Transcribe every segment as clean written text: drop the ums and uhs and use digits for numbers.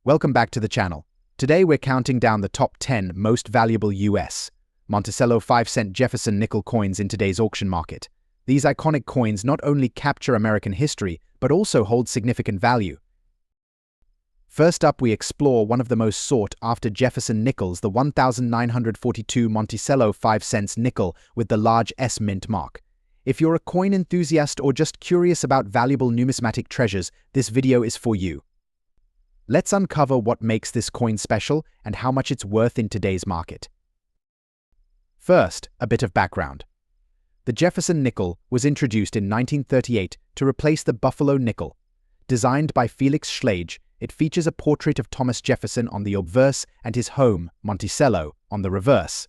Welcome back to the channel. Today we're counting down the top 10 most valuable U.S. Monticello 5-cent Jefferson nickel coins in today's auction market. These iconic coins not only capture American history, but also hold significant value. First up, we explore one of the most sought-after Jefferson nickels, the 1942 Monticello 5 cents nickel with the large S mint mark. If you're a coin enthusiast or just curious about valuable numismatic treasures, this video is for you. Let's uncover what makes this coin special and how much it's worth in today's market. First, a bit of background. The Jefferson nickel was introduced in 1938 to replace the Buffalo nickel. Designed by Felix Schlage, it features a portrait of Thomas Jefferson on the obverse and his home, Monticello, on the reverse.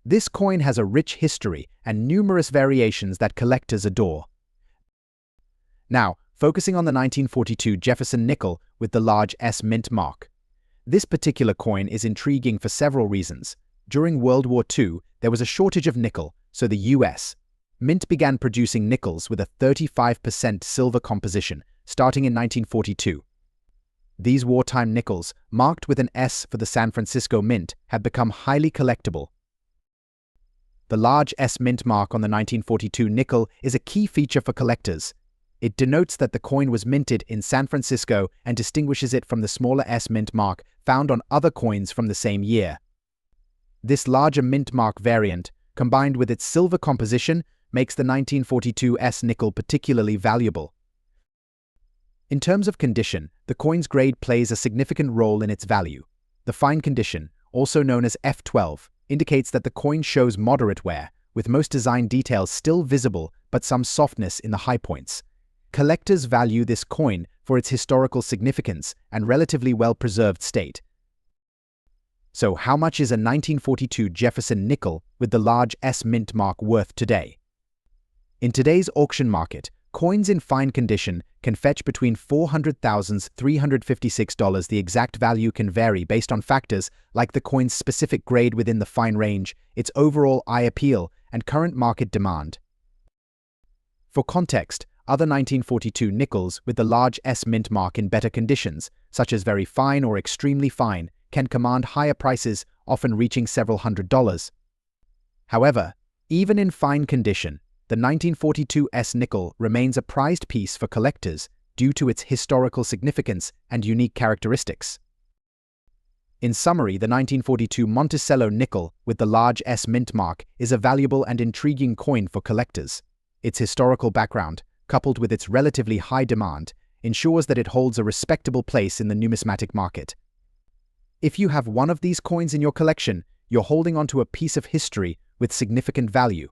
This coin has a rich history and numerous variations that collectors adore. Now, focusing on the 1942 Jefferson nickel with the large S mint mark. This particular coin is intriguing for several reasons. During World War II, there was a shortage of nickel, so the U.S. Mint began producing nickels with a 35% silver composition, starting in 1942. These wartime nickels, marked with an S for the San Francisco Mint, have become highly collectible. The large S mint mark on the 1942 nickel is a key feature for collectors. It denotes that the coin was minted in San Francisco and distinguishes it from the smaller S mint mark found on other coins from the same year. This larger mint mark variant, combined with its silver composition, makes the 1942 S nickel particularly valuable. In terms of condition, the coin's grade plays a significant role in its value. The fine condition, also known as F12, indicates that the coin shows moderate wear, with most design details still visible but some softness in the high points. Collectors value this coin for its historical significance and relatively well-preserved state. So how much is a 1942 Jefferson nickel with the large S mint mark worth today? In today's auction market, coins in fine condition can fetch between $400,000 and $356. The exact value can vary based on factors like the coin's specific grade within the fine range, its overall eye appeal, and current market demand. For context, other 1942 nickels with the large S mint mark in better conditions, such as very fine or extremely fine, can command higher prices, often reaching several $100s. However, even in fine condition, the 1942 S nickel remains a prized piece for collectors due to its historical significance and unique characteristics. In summary, the 1942 Monticello nickel with the large S mint mark is a valuable and intriguing coin for collectors. Its historical background, coupled with its relatively high demand, ensures that it holds a respectable place in the numismatic market. If you have one of these coins in your collection, you're holding onto a piece of history with significant value.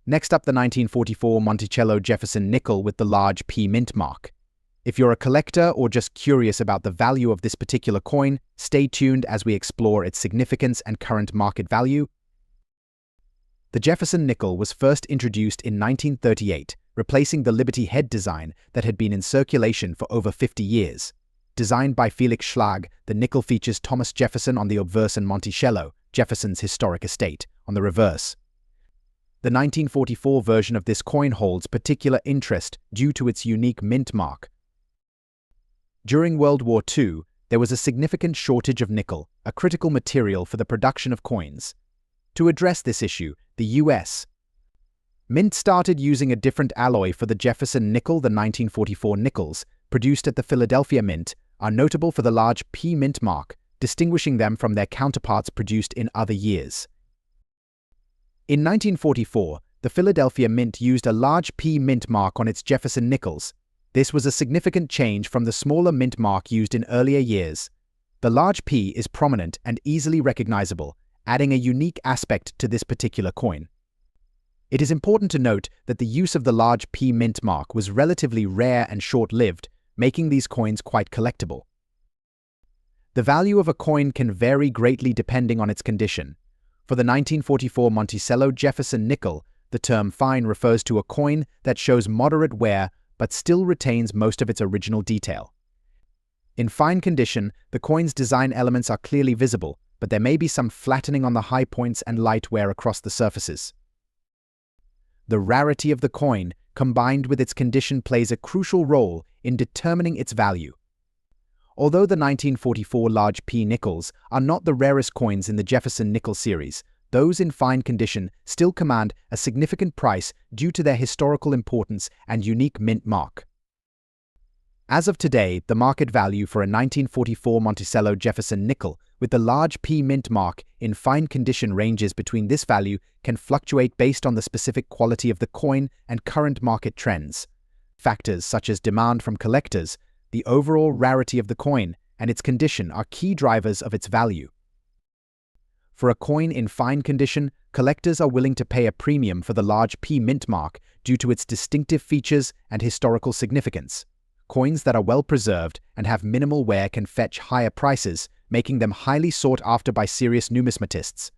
Next up, the 1944 Monticello Jefferson nickel with the large P mint mark. If you're a collector or just curious about the value of this particular coin, stay tuned as we explore its significance and current market value. The Jefferson nickel was first introduced in 1938, replacing the Liberty head design that had been in circulation for over 50 years. Designed by Felix Schlage, the nickel features Thomas Jefferson on the obverse and Monticello, Jefferson's historic estate, on the reverse. The 1944 version of this coin holds particular interest due to its unique mint mark. During World War II, there was a significant shortage of nickel, a critical material for the production of coins. To address this issue, the U.S. Mint started using a different alloy for the Jefferson nickel. The 1944 nickels, produced at the Philadelphia Mint, are notable for the large P mint mark, distinguishing them from their counterparts produced in other years. In 1944, the Philadelphia Mint used a large P mint mark on its Jefferson nickels. This was a significant change from the smaller mint mark used in earlier years. The large P is prominent and easily recognizable, adding a unique aspect to this particular coin. It is important to note that the use of the large P mint mark was relatively rare and short-lived, making these coins quite collectible. The value of a coin can vary greatly depending on its condition. For the 1944 Monticello Jefferson nickel, the term fine refers to a coin that shows moderate wear but still retains most of its original detail. In fine condition, the coin's design elements are clearly visible, but there may be some flattening on the high points and light wear across the surfaces. The rarity of the coin, combined with its condition, plays a crucial role in determining its value. Although the 1944 large P nickels are not the rarest coins in the Jefferson nickel series, those in fine condition still command a significant price due to their historical importance and unique mint mark. As of today, the market value for a 1944 Monticello Jefferson nickel with the large P mint mark in fine condition ranges between. This value can fluctuate based on the specific quality of the coin and current market trends. Factors such as demand from collectors, the overall rarity of the coin, and its condition are key drivers of its value. For a coin in fine condition, collectors are willing to pay a premium for the large P mint mark due to its distinctive features and historical significance. Coins that are well preserved and have minimal wear can fetch higher prices, making them highly sought after by serious numismatists.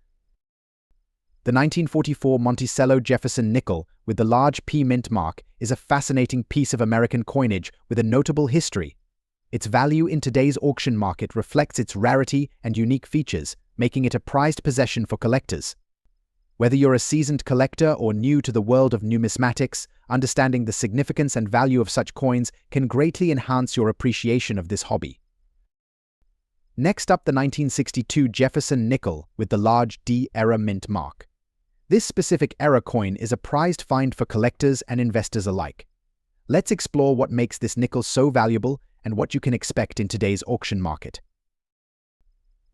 The 1944 Monticello Jefferson nickel with the large P mint mark is a fascinating piece of American coinage with a notable history. Its value in today's auction market reflects its rarity and unique features, making it a prized possession for collectors. Whether you're a seasoned collector or new to the world of numismatics, understanding the significance and value of such coins can greatly enhance your appreciation of this hobby. Next up, the 1962 Jefferson nickel with the large D-era mint mark. This specific era coin is a prized find for collectors and investors alike. Let's explore what makes this nickel so valuable and what you can expect in today's auction market.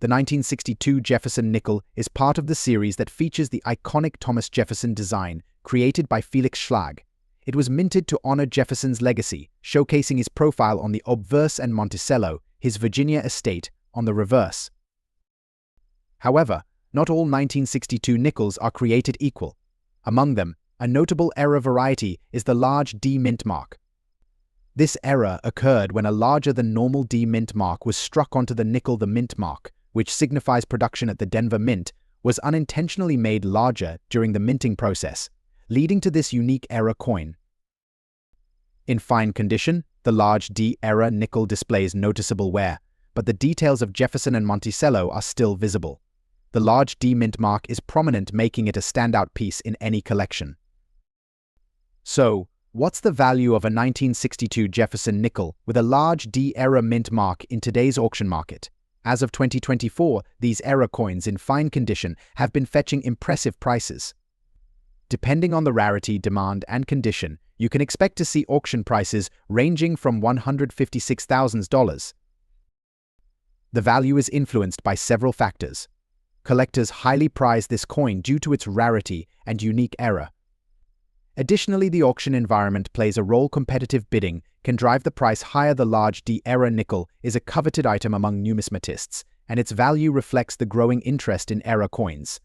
The 1962 Jefferson nickel is part of the series that features the iconic Thomas Jefferson design created by Felix Schlag. It was minted to honor Jefferson's legacy, showcasing his profile on the obverse and Monticello, his Virginia estate, on the reverse. However, not all 1962 nickels are created equal. Among them, a notable era variety is the large D mint mark. This error occurred when a larger than normal D mint mark was struck onto the nickel. The mint mark, which signifies production at the Denver Mint, was unintentionally made larger during the minting process, leading to this unique era coin. In fine condition, the large D-era nickel displays noticeable wear, but the details of Jefferson and Monticello are still visible. The large D mint mark is prominent, making it a standout piece in any collection. So, what's the value of a 1962 Jefferson nickel with a large D-era mint mark in today's auction market? As of 2024, these era coins in fine condition have been fetching impressive prices. Depending on the rarity, demand, and condition, you can expect to see auction prices ranging from $156,000. The value is influenced by several factors. Collectors highly prize this coin due to its rarity and unique era. Additionally, the auction environment plays a role. Competitive bidding can drive the price higher. The large D-era nickel is a coveted item among numismatists, and its value reflects the growing interest in era coins.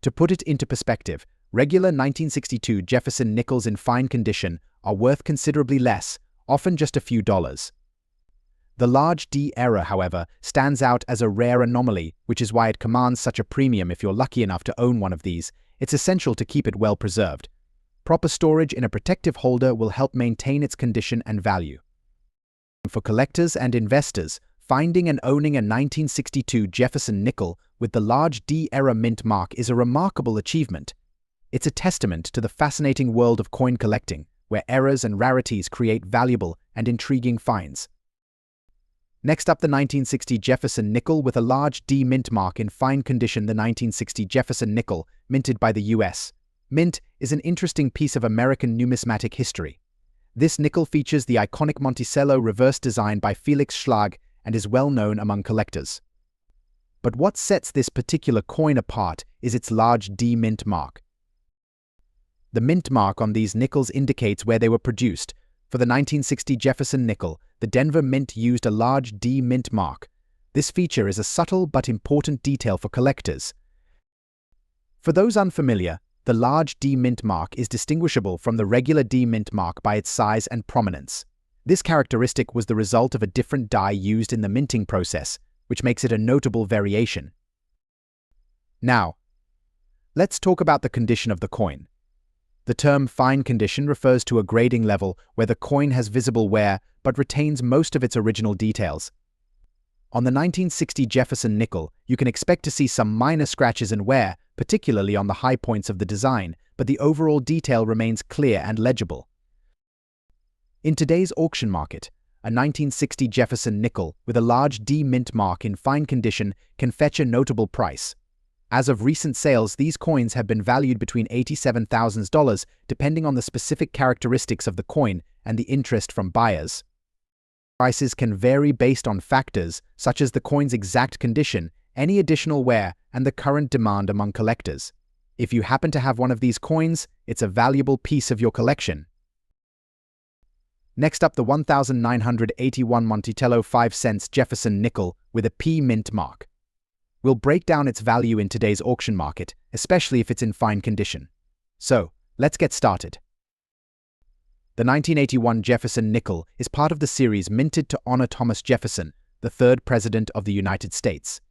To put it into perspective, regular 1962 Jefferson nickels in fine condition are worth considerably less, often just a few dollars. The large D-era, however, stands out as a rare anomaly, which is why it commands such a premium. If you're lucky enough to own one of these, it's essential to keep it well preserved. Proper storage in a protective holder will help maintain its condition and value. For collectors and investors, finding and owning a 1962 Jefferson nickel with the large D-era mint mark is a remarkable achievement. It's a testament to the fascinating world of coin collecting, where eras and rarities create valuable and intriguing finds. Next up, the 1960 Jefferson nickel with a large D mint mark in fine condition. The 1960 Jefferson nickel, minted by the U.S. Mint, is an interesting piece of American numismatic history. This nickel features the iconic Monticello reverse design by Felix Schlag and is well known among collectors. But what sets this particular coin apart is its large D mint mark. The mint mark on these nickels indicates where they were produced. For the 1960 Jefferson nickel, the Denver Mint used a large D mint mark. This feature is a subtle but important detail for collectors. For those unfamiliar, the large D mint mark is distinguishable from the regular D mint mark by its size and prominence. This characteristic was the result of a different die used in the minting process, which makes it a notable variation. Now, let's talk about the condition of the coin. The term fine condition refers to a grading level where the coin has visible wear but retains most of its original details. On the 1960 Jefferson nickel, you can expect to see some minor scratches and wear, particularly on the high points of the design, but the overall detail remains clear and legible. In today's auction market, a 1960 Jefferson nickel with a large D mint mark in fine condition can fetch a notable price. As of recent sales, these coins have been valued between $87,000 depending on the specific characteristics of the coin and the interest from buyers. Prices can vary based on factors such as the coin's exact condition, any additional wear, and the current demand among collectors. If you happen to have one of these coins, it's a valuable piece of your collection. Next up, the 1981 Monticello 5 cents Jefferson nickel with a P mint mark. We'll break down its value in today's auction market, especially if it's in fine condition. So, let's get started. The 1981 Jefferson nickel is part of the series minted to honor Thomas Jefferson, the third President of the United States.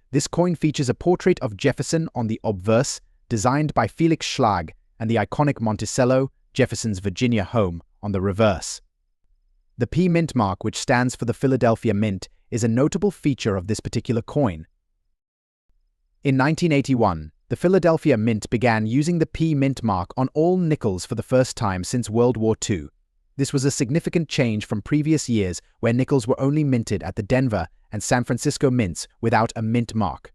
This coin features a portrait of Jefferson on the obverse, designed by Felix Schlag, and the iconic Monticello, Jefferson's Virginia home, on the reverse. The P mint mark, which stands for the Philadelphia Mint, is a notable feature of this particular coin. In 1981, the Philadelphia Mint began using the P mint mark on all nickels for the first time since World War II. This was a significant change from previous years where nickels were only minted at the Denver and San Francisco mints without a mint mark.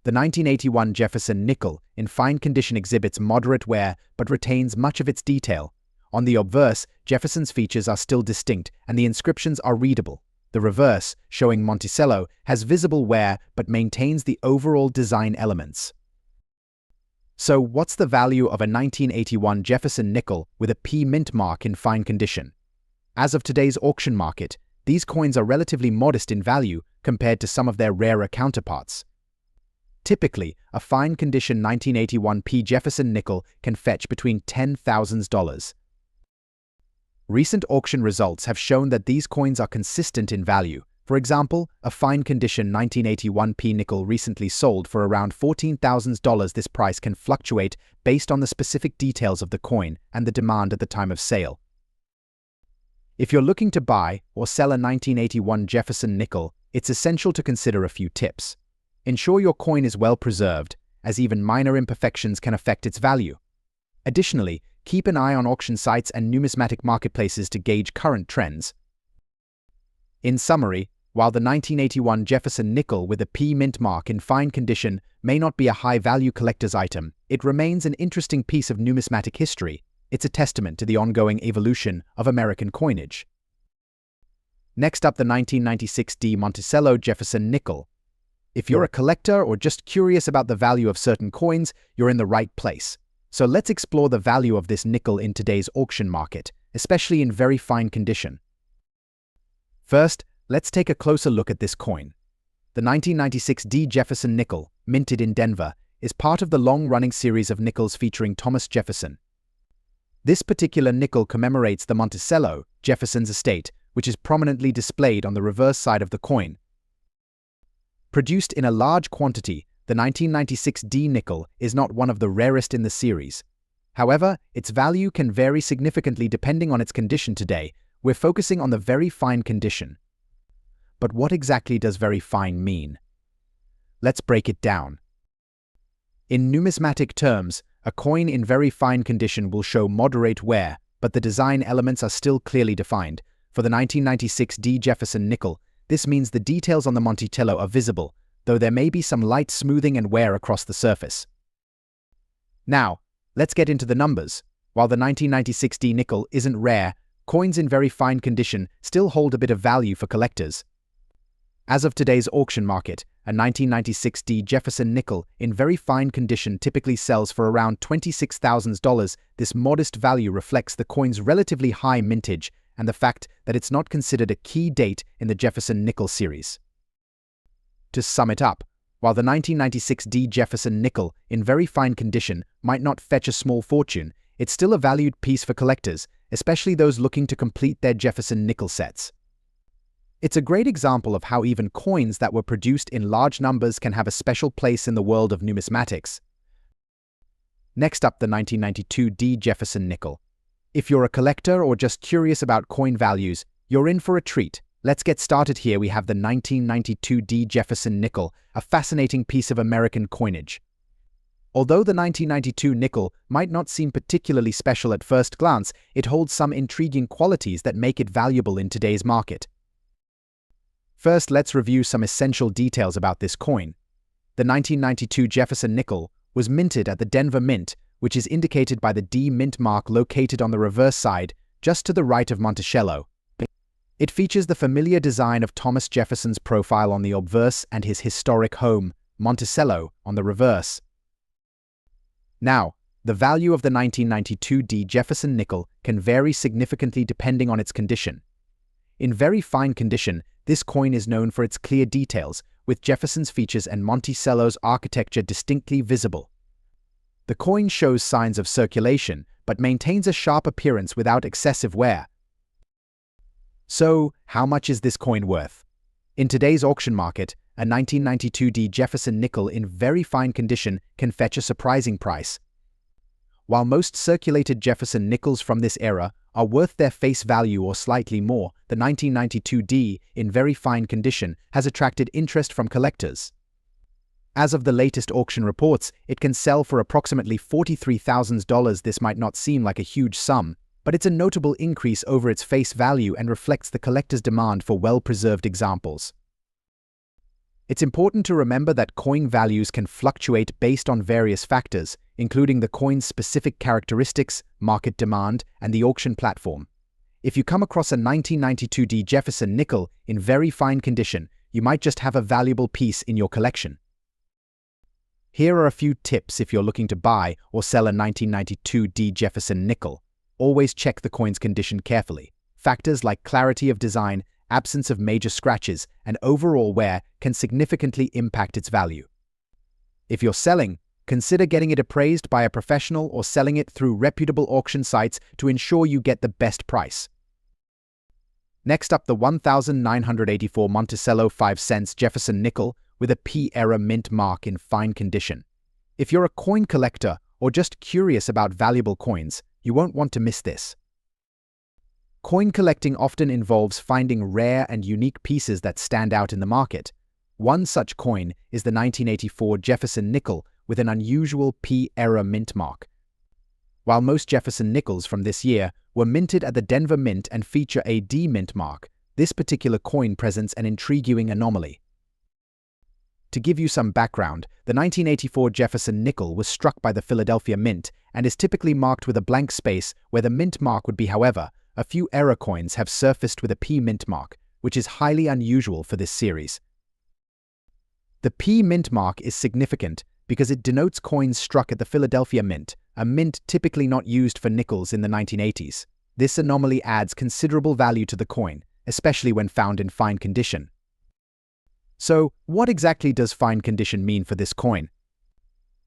The 1981 Jefferson nickel in fine condition exhibits moderate wear but retains much of its detail. On the obverse, Jefferson's features are still distinct and the inscriptions are readable. The reverse, showing Monticello, has visible wear but maintains the overall design elements. So, what's the value of a 1981 Jefferson nickel with a P mint mark in fine condition? As of today's auction market, these coins are relatively modest in value compared to some of their rarer counterparts. Typically, a fine condition 1981 P Jefferson nickel can fetch between $10,000. Recent auction results have shown that these coins are consistent in value. For example, a fine condition 1981 P nickel recently sold for around $14,000. This price can fluctuate based on the specific details of the coin and the demand at the time of sale. If you're looking to buy or sell a 1981 Jefferson nickel, it's essential to consider a few tips. Ensure your coin is well preserved, as even minor imperfections can affect its value. Additionally, keep an eye on auction sites and numismatic marketplaces to gauge current trends. In summary, while the 1981 Jefferson nickel with a P mint mark in fine condition may not be a high-value collector's item, it remains an interesting piece of numismatic history. It's a testament to the ongoing evolution of American coinage. Next up, the 1996 D Monticello Jefferson nickel. If you're a collector or just curious about the value of certain coins, you're in the right place. So let's explore the value of this nickel in today's auction market, especially in very fine condition. First, let's take a closer look at this coin. The 1996 D Jefferson nickel, minted in Denver, is part of the long-running series of nickels featuring Thomas Jefferson. This particular nickel commemorates the Monticello, Jefferson's estate, which is prominently displayed on the reverse side of the coin. Produced in a large quantity, the 1996 D nickel is not one of the rarest in the series. However, its value can vary significantly depending on its condition today. We're focusing on the very fine condition. But what exactly does very fine mean? Let's break it down. In numismatic terms, a coin in very fine condition will show moderate wear, but the design elements are still clearly defined. For the 1996 D Jefferson nickel, this means the details on the Monticello are visible, though there may be some light smoothing and wear across the surface. Now, let's get into the numbers. While the 1996 D nickel isn't rare, coins in very fine condition still hold a bit of value for collectors. As of today's auction market, a 1996 D Jefferson nickel in very fine condition typically sells for around $26,000. This modest value reflects the coin's relatively high mintage and the fact that it's not considered a key date in the Jefferson nickel series. To sum it up, while the 1996 D Jefferson nickel in very fine condition might not fetch a small fortune, it's still a valued piece for collectors, especially those looking to complete their Jefferson nickel sets. It's a great example of how even coins that were produced in large numbers can have a special place in the world of numismatics. Next up, the 1992 D Jefferson nickel. If you're a collector or just curious about coin values, you're in for a treat. Let's get started here. We have the 1992 D Jefferson nickel, a fascinating piece of American coinage. Although the 1992 nickel might not seem particularly special at first glance, it holds some intriguing qualities that make it valuable in today's market. First, let's review some essential details about this coin. The 1992 Jefferson nickel was minted at the Denver Mint, which is indicated by the D Mint mark located on the reverse side, just to the right of Monticello. It features the familiar design of Thomas Jefferson's profile on the obverse and his historic home, Monticello, on the reverse. Now, the value of the 1992 D Jefferson nickel can vary significantly depending on its condition. In very fine condition, this coin is known for its clear details, with Jefferson's features and Monticello's architecture distinctly visible. The coin shows signs of circulation, but maintains a sharp appearance without excessive wear. So, how much is this coin worth? In today's auction market, a 1992 D Jefferson nickel in very fine condition can fetch a surprising price. While most circulated Jefferson nickels from this era are worth their face value or slightly more, the 1992 D, in very fine condition, has attracted interest from collectors. As of the latest auction reports, it can sell for approximately $43,000. This might not seem like a huge sum, but it's a notable increase over its face value and reflects the collector's demand for well-preserved examples. It's important to remember that coin values can fluctuate based on various factors, including the coin's specific characteristics, market demand, and the auction platform. If you come across a 1992 D Jefferson nickel in very fine condition, you might just have a valuable piece in your collection. Here are a few tips if you're looking to buy or sell a 1992 D Jefferson nickel. Always check the coin's condition carefully. Factors like clarity of design, absence of major scratches, and overall wear can significantly impact its value. If you're selling, consider getting it appraised by a professional or selling it through reputable auction sites to ensure you get the best price. Next up, the 1984 Monticello 5 cents Jefferson nickel with a P-era mint mark in fine condition. If you're a coin collector or just curious about valuable coins, you won't want to miss this. Coin collecting often involves finding rare and unique pieces that stand out in the market. One such coin is the 1984 Jefferson nickel with an unusual P-era mint mark. While most Jefferson nickels from this year were minted at the Denver Mint and feature a D mint mark, this particular coin presents an intriguing anomaly. To give you some background, the 1984 Jefferson nickel was struck by the Philadelphia Mint and is typically marked with a blank space where the mint mark would be. However, a few error coins have surfaced with a P mint mark, which is highly unusual for this series. The P mint mark is significant because it denotes coins struck at the Philadelphia Mint, a mint typically not used for nickels in the 1980s. This anomaly adds considerable value to the coin, especially when found in fine condition. So, what exactly does fine condition mean for this coin?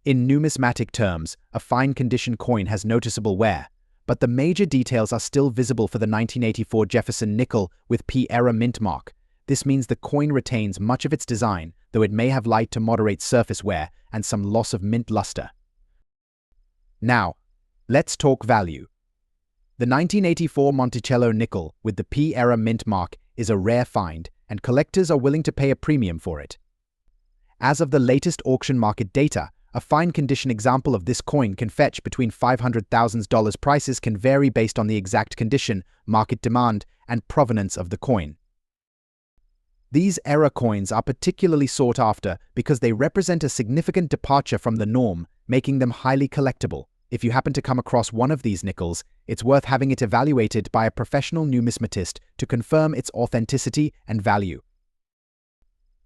In numismatic terms, a fine condition coin has noticeable wear, but the major details are still visible for the 1984 Jefferson nickel with P-era mint mark. This means the coin retains much of its design, though it may have light to moderate surface wear and some loss of mint luster. Now, let's talk value. The 1984 Monticello nickel with the P-era mint mark is a rare find, and collectors are willing to pay a premium for it. As of the latest auction market data, a fine condition example of this coin can fetch between $500,000. Prices can vary based on the exact condition, market demand, and provenance of the coin. These error coins are particularly sought after because they represent a significant departure from the norm, making them highly collectible. If you happen to come across one of these nickels, it's worth having it evaluated by a professional numismatist to confirm its authenticity and value.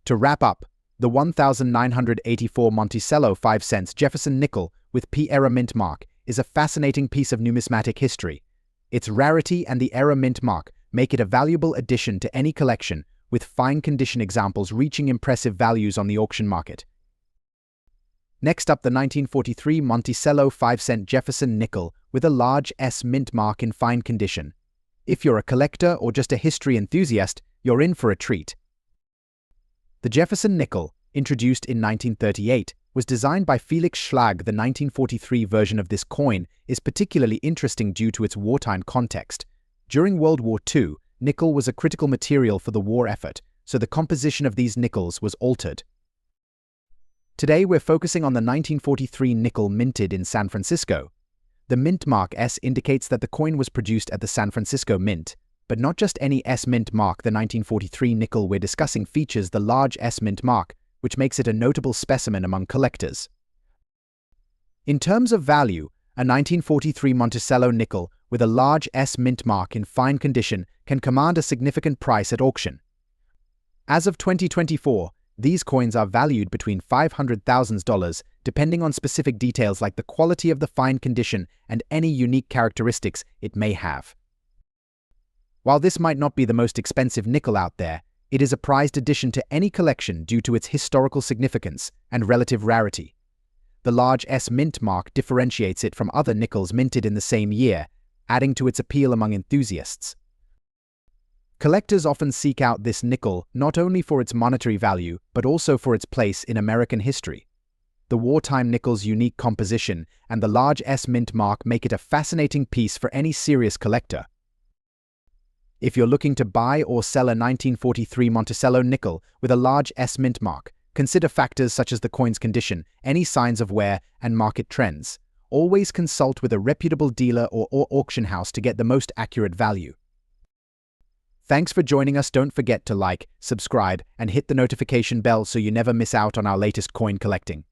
To wrap up, the 1984 Monticello 5 cents Jefferson nickel with P-era mint mark is a fascinating piece of numismatic history. Its rarity and the era mint mark make it a valuable addition to any collection, with fine condition examples reaching impressive values on the auction market. Next up, the 1943 Monticello 5 cent Jefferson nickel with a large S mint mark in fine condition. If you're a collector or just a history enthusiast, you're in for a treat. The Jefferson nickel, introduced in 1938, was designed by Felix Schlag. The 1943 version of this coin is particularly interesting due to its wartime context. During World War II, nickel was a critical material for the war effort, so the composition of these nickels was altered. Today we're focusing on the 1943 nickel minted in San Francisco. The mint mark S indicates that the coin was produced at the San Francisco Mint, but not just any S mint mark. The 1943 nickel we're discussing features the large S mint mark, which makes it a notable specimen among collectors. In terms of value, a 1943 Monticello nickel with a large S mint mark in fine condition can command a significant price at auction. As of 2024, these coins are valued between $500,000, depending on specific details like the quality of the fine condition and any unique characteristics it may have. While this might not be the most expensive nickel out there, it is a prized addition to any collection due to its historical significance and relative rarity. The large S mint mark differentiates it from other nickels minted in the same year, adding to its appeal among enthusiasts. Collectors often seek out this nickel not only for its monetary value, but also for its place in American history. The wartime nickel's unique composition and the large S mint mark make it a fascinating piece for any serious collector. If you're looking to buy or sell a 1943 Monticello nickel with a large S mint mark, consider factors such as the coin's condition, any signs of wear, and market trends. Always consult with a reputable dealer or auction house to get the most accurate value. Thanks for joining us. Don't forget to like, subscribe, and hit the notification bell so you never miss out on our latest coin collecting.